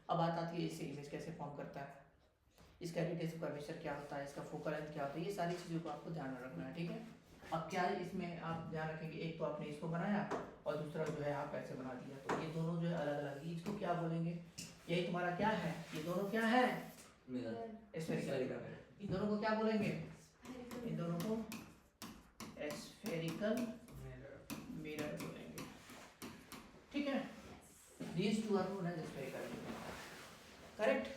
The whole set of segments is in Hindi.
अब बात आती है इससे इमेज कैसे फॉर्म करता है, इसका रेडियस कर्वेचर क्या होता है, इसका फोकल लेंथ क्या होता है, ये सारी चीज़ों को आपको ध्यान में रखना है, ठीक है। अब क्या है इसमें आप ध्यान रखेंगे, एक तो आपने इसको बनाया और दूसरा जो है आप ऐसे बना दिया, तो ये दोनों जो है अलग अलग, इसको क्या बोलेंगे, यही तुम्हारा क्या है, ये दोनों क्या है, स्फेरिकल, इन दोनों को क्या बोलेंगे, इन दोनों को स्फेरिकल मिरर बोलेंगे, ठीक है। These two are known as spherical mirror, correct.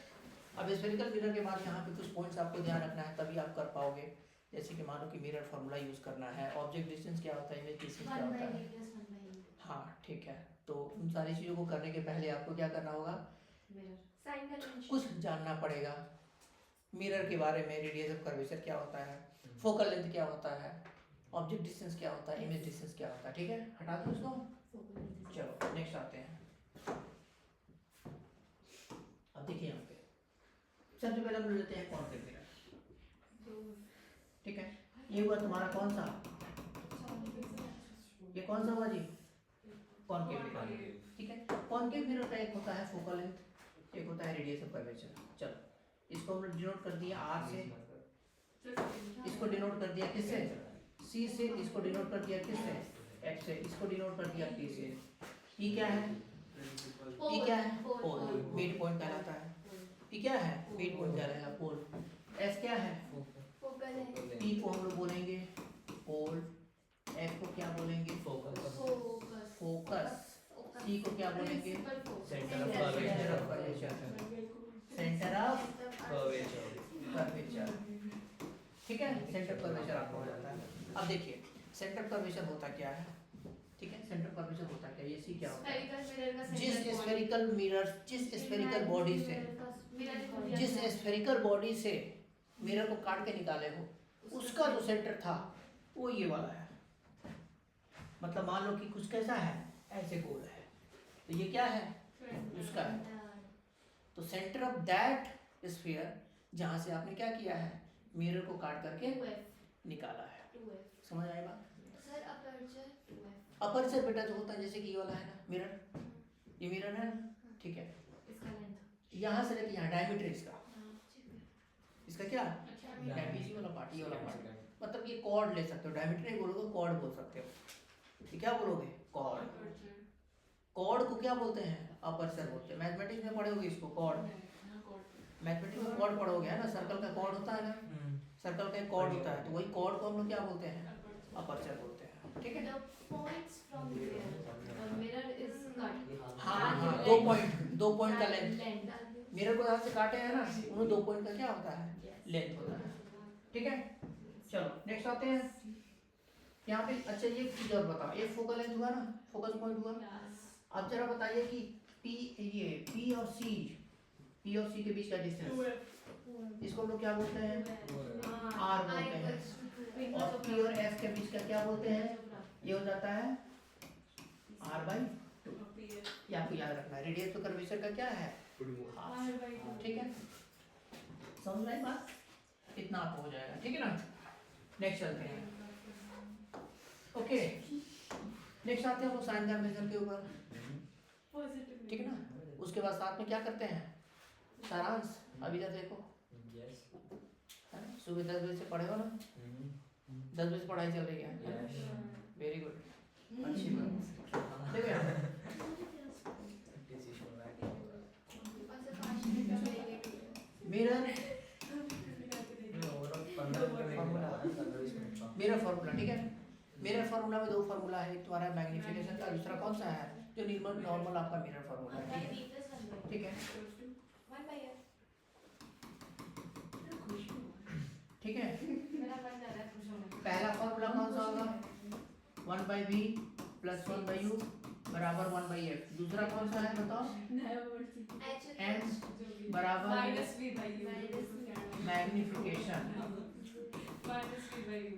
अब स्फेरिकल मिरर के बाद यहाँ पे कुछ पॉइंट्स आपको ध्यान रखना है, तभी आप कर पाओगे। जैसे कि मानो कि मिरर फार्मूला यूज करना है, ऑब्जेक्ट डिस्टेंस क्या होता है, इमेज डिस्टेंस क्या होता है, हाँ ठीक है। तो उन सारी चीज़ों को करने के पहले आपको क्या करना होगा, कुछ जानना पड़ेगा मिरर के बारे में, रेडियस ऑफ कर्वेचर क्या होता है, फोकल लेंथ क्या होता है, ऑब्जेक्ट डिस्टेंस क्या होता है, इमेज डिस्टेंस क्या होता है, ठीक है। हटा दो उसको, चलो नेक्स्ट आते हैं। अब देखिए यहाँ पे सबसे पहले हम लेते हैं कॉन्केव मिरर, ठीक है। ये हुआ तुम्हारा कौन सा, ये कौन सा हुआ जी, कॉन्केव मिरर, ठीक है। कॉन्केव मिरर का एक होता है फोकल लेंथ, एक होता है रेडियस ऑफ कर्वेचर। चलो इसको हमने डिनोट कर दिया आर से, इसको डिनोट कर दिया किससे, सी से, इसको डिनोट कर दिया किससे, एच से, इसको डिनोट कर दिया पी से। ई क्या है, ई क्या है, पोल, मिड पॉइंट कहलाता है। पी क्या है, मिड पॉइंट कहलाएगा, पोल। एस क्या है, पी को हम लोग बोलेंगे पोल, एफ को क्या बोलेंगे, फोकस, सी को क्या बोलेंगे, centre of curvature, centre of curvature, ठीक है। सेंटर कर्वेचर आपको हो जाता है। अब देखिए सेंटर कर्वेचर होता क्या है, ठीक है। सेंटर कर्वेचर होता क्या, ये सी क्या होता है, जिस स्फेरिकल मिरर, जिस स्फेरिकल बॉडी से, जिस स्फेरिकल बॉडी से मिरर को काट के निकाले हो, उसका जो सेंटर था वो ये वाला है। मतलब मान लो कि कुछ कैसा है, ऐसे गोल है, तो ये क्या है, उसका है। तो सेंटर ऑफ दैट स्फीयर, जहां से आपने क्या किया है, मिरर को काट करके निकाला है, समझ आए बात। अपर्चर बेटा जो होता है, जैसे कि ये वाला है ना मिरर, ये मिरर है ना, ठीक है। यहाँ से लेके यहाँ डायमीटर इसका, इसका क्या डायमीटर वाला पार्ट, ये वाला पार्ट, मतलब ये कॉर्ड ले सकते हो, डायमीटर नहीं बोलोगे कॉर्ड बोल सकते हो। ये क्या बोलोगे, कॉर्ड। कॉर्ड को क्या बोलते हैं, अपर्चर बोलते हैं। मैथमेटिक्स में पढ़ोगे इसको, कॉर्ड, मैथमेटिक्स में कॉर्ड पढ़ोगे है ना, सर्कल का कॉर्ड होता है ना, सर्कल का एक कॉर्ड होता है, तो वही कॉर्ड को हम लोग क्या बोलते हैं, अपर्चर बोलते हैं, ठीक है। हाँ हाँ, दो पॉइंट का लेंथ, मिरर को यहाँ से काटे हैं ना, उन 2 पॉइंट का क्या होता है, लेंथ होता है, ठीक है। चलो नेक्स्ट आते हैं यहाँ पे। अच्छा ये चीज और बताओ, ये फोकल लेंथ हुआ ना, फोकस पॉइंट हुआ। अब जरा बताइए कि पी, ये पी और सी के बीच का डिस्टेंस, इसको हम लोग क्या बोलते हैं, आर बोलते हैं। और पी और एस के बीच का क्या बोलते हैं, ये हो जाता है r/2। ये आपको याद रखना है। रेडियस टू कर्वेचर का क्या है, ठीक है। समझ में आई बात, इतना आपको हो जाएगा, ठीक है ना। नेक्स्ट चलते हैं, ओके। नेक्स्ट आते हैं हम साइन कन्वेंशन के ऊपर, ठीक है ना। उसके बाद साथ में क्या करते हैं, सारांश। अभी इधर देखो, सुबह 10 बजे से पढ़े हो ना, 10 बजे से पढ़ाई चल रही है, वेरी गुड, अच्छी बात। देखो यहाँ मिरर फार्मूला, ठीक है। मिरर फार्मूला में 2 फार्मूला है, एक तुम्हारा मैग्नीफिकेशन का, दूसरा कौन सा है, जो नॉर्मल आपका मिरर फार्मूला है, ठीक है, ठीक है। पहला फार्मूला कौन सा होगा, 1/v + 1/u बराबर 1/f। दूसरा कौन सा है बताओ, n बराबर मैग्नीफिकेशन,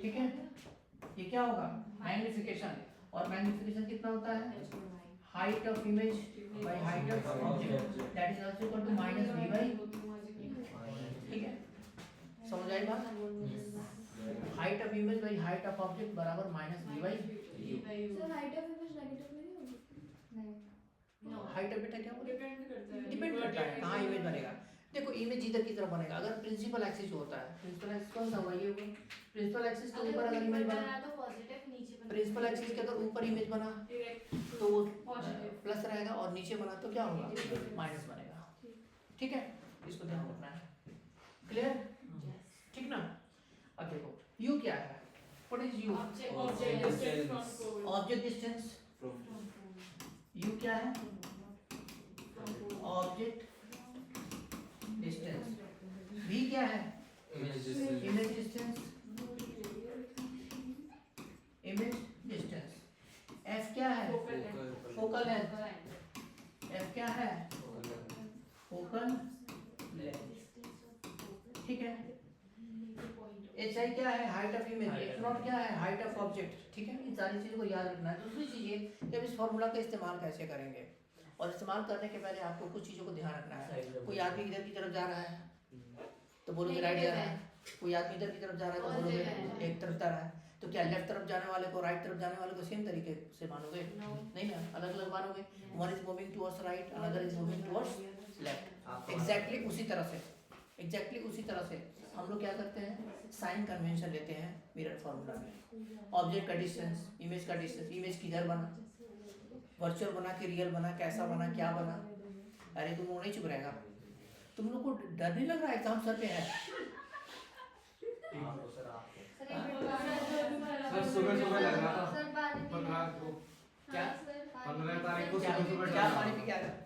ठीक है। ये क्या होगा, मैग्नीफिकेशन। और मैग्नीफिकेशन कितना होता है, height of image by height of object, that is also equal to -v/, ठीक है। समझ आई बात, height of image by height of object बराबर -v/u। Sir height of image negative नहीं होगी, नहीं हाइट ऑफ बेटा क्या बोले, डिपेंड करता बताएं कहाँ इमेज बनेगा। देखो इमेज इधर की तरफ बनेगा अगर प्रिंसिपल एक्सिस होता है, प्रिंसिपल एक्सिस कौन सा हुआ ये होगा, प्रिंसिपल एक्सिस के ऊपर अगर इमेज बना तो पॉजिटिव, नीचे बना प्रिंसिपल एक्सिस के अगर ऊपर इमेज बना तो वो प्लस रहेगा और नीचे बना तो क्या होगा माइनस बनेगा। ठीक है, इसको ध्यान रखना है। क्लियर, ठीक ना। अब देखो यू क्या है, what is you, object distance, you क्या है ऑब्जेक्ट डिस्टेंस, v क्या है image distance, image distance, f क्या है फोकल लेंथ, f क्या है फोकल लेंथ। ठीक है, hi क्या है हाइट ऑफ इमेज, f0 क्या है हाइट ऑफ ऑब्जेक्ट। ठीक है, इन सारी चीजों को याद रखना है। दूसरी चीज ये कि अब इस फॉर्मूला का इस्तेमाल कैसे करेंगे, और इस्तेमाल करने के पहले आपको कुछ चीजों को ध्यान रखना है। कोई आदमी इधर की तरफ जा रहा है तो बोलोगे राइट जा रहा है, कोई आदमी इधर की तरफ जा रहा है तो बोलोगे एक तरफ जा रहा है, तो क्या लेफ्ट तरफ जाने वाले को राइट तरफ जाने वाले को सेम तरीके से मानोगे? नहीं ना, अलग अलग मानोगे। One is moving towards right, another is moving towards left. Exactly उसी तरह से, एग्जैक्टली उसी तरह से हम लोग क्या करते हैं, साइन कन्वेंशन लेते हैं मिरर फार्मूला में। ऑब्जेक्ट का डिस्टेंस, इमेज का डिस्टेंस, इमेज किधर बना, वर्चुअल बना कि रियल बना, कैसा बना, क्या बना। अरे तुम वो नहीं चुप रहेगा, तुम लोग को डर नहीं लग रहा एग्जाम सर पे है? सर सुबह सुबह लग रहा था सर 15 को, क्या 15 तारीख को क्या सुबह सुबह क्या पानी पी के आ गया?